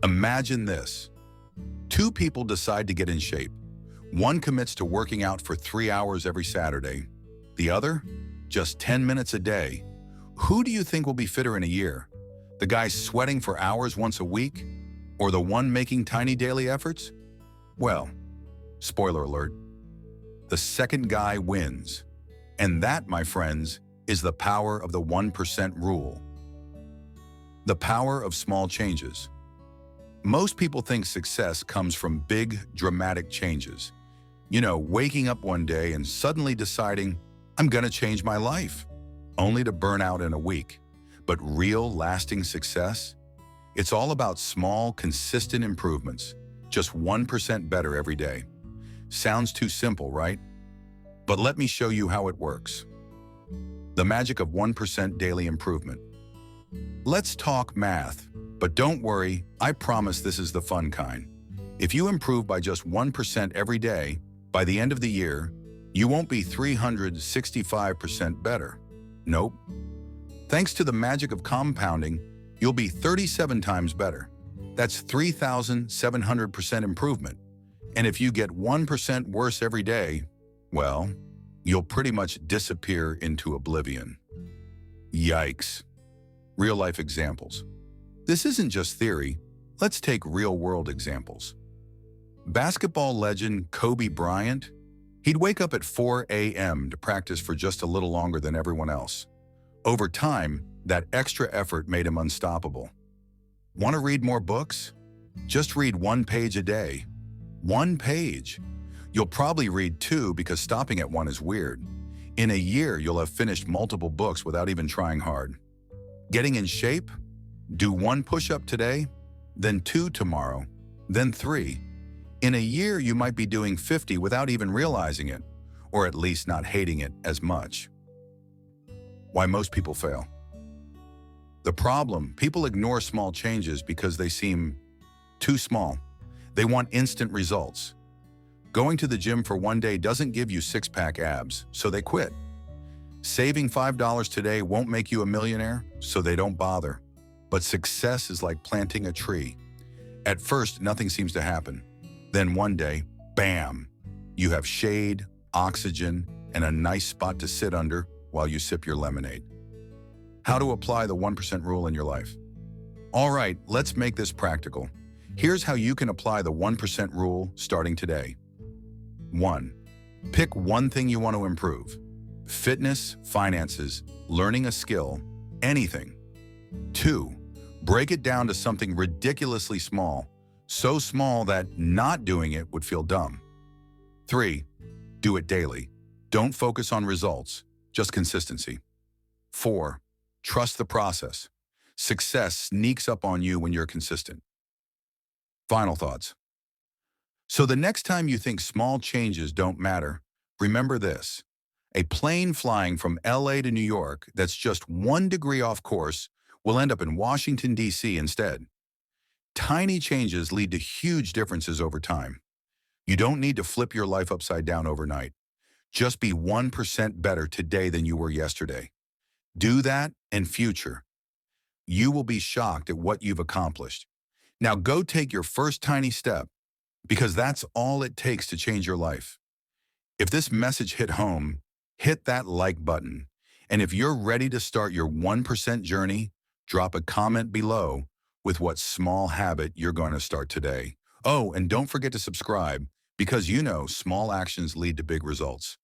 Imagine this. Two people decide to get in shape. One commits to working out for 3 hours every Saturday. The other, just 10 minutes a day. Who do you think will be fitter in a year? The guy sweating for hours once a week? Or the one making tiny daily efforts? Well, spoiler alert, the second guy wins. And that, my friends, is the power of the 1% rule. The power of small changes. Most people think success comes from big, dramatic changes. You know, waking up one day and suddenly deciding, I'm gonna change my life, only to burn out in a week. But real, lasting success? It's all about small, consistent improvements, just 1% better every day. Sounds too simple, right? But let me show you how it works. The magic of 1% daily improvement. Let's talk math, but don't worry, I promise this is the fun kind. If you improve by just 1% every day, by the end of the year, you won't be 365% better. Nope. Thanks to the magic of compounding, you'll be 37 times better. That's 3,700% improvement. And if you get 1% worse every day, well, you'll pretty much disappear into oblivion. Yikes. Real-life examples. This isn't just theory. Let's take real-world examples. Basketball legend Kobe Bryant, he'd wake up at 4 a.m. to practice for just a little longer than everyone else. Over time, that extra effort made him unstoppable. Want to read more books? Just read 1 page a day. 1 page. You'll probably read 2 because stopping at 1 is weird. In a year, you'll have finished multiple books without even trying hard. Getting in shape? Do 1 push-up today, then 2 tomorrow, then 3. In a year, you might be doing 50 without even realizing it, or at least not hating it as much. Why most people fail. The problem, people ignore small changes because they seem too small. They want instant results. Going to the gym for 1 day doesn't give you six-pack abs, so they quit. Saving $5 today won't make you a millionaire, so they don't bother. But success is like planting a tree. At first, nothing seems to happen. Then one day, bam! You have shade, oxygen, and a nice spot to sit under while you sip your lemonade. How to apply the 1% rule in your life. All right, let's make this practical. Here's how you can apply the 1% rule starting today. 1. Pick one thing you want to improve. Fitness, finances, learning a skill, anything. 2. Break it down to something ridiculously small, so small that not doing it would feel dumb. 3. Do it daily. Don't focus on results, just consistency. 4. Trust the process. Success sneaks up on you when you're consistent. Final thoughts. So the next time you think small changes don't matter, remember this. A plane flying from LA to New York that's just 1 degree off course will end up in Washington, D.C. instead. Tiny changes lead to huge differences over time. You don't need to flip your life upside down overnight. Just be 1% better today than you were yesterday. Do that in future. You will be shocked at what you've accomplished. Now go take your first tiny step, because that's all it takes to change your life. If this message hit home, hit that like button. And if you're ready to start your 1% journey, drop a comment below with what small habit you're going to start today. Oh, and don't forget to subscribe, because you know small actions lead to big results.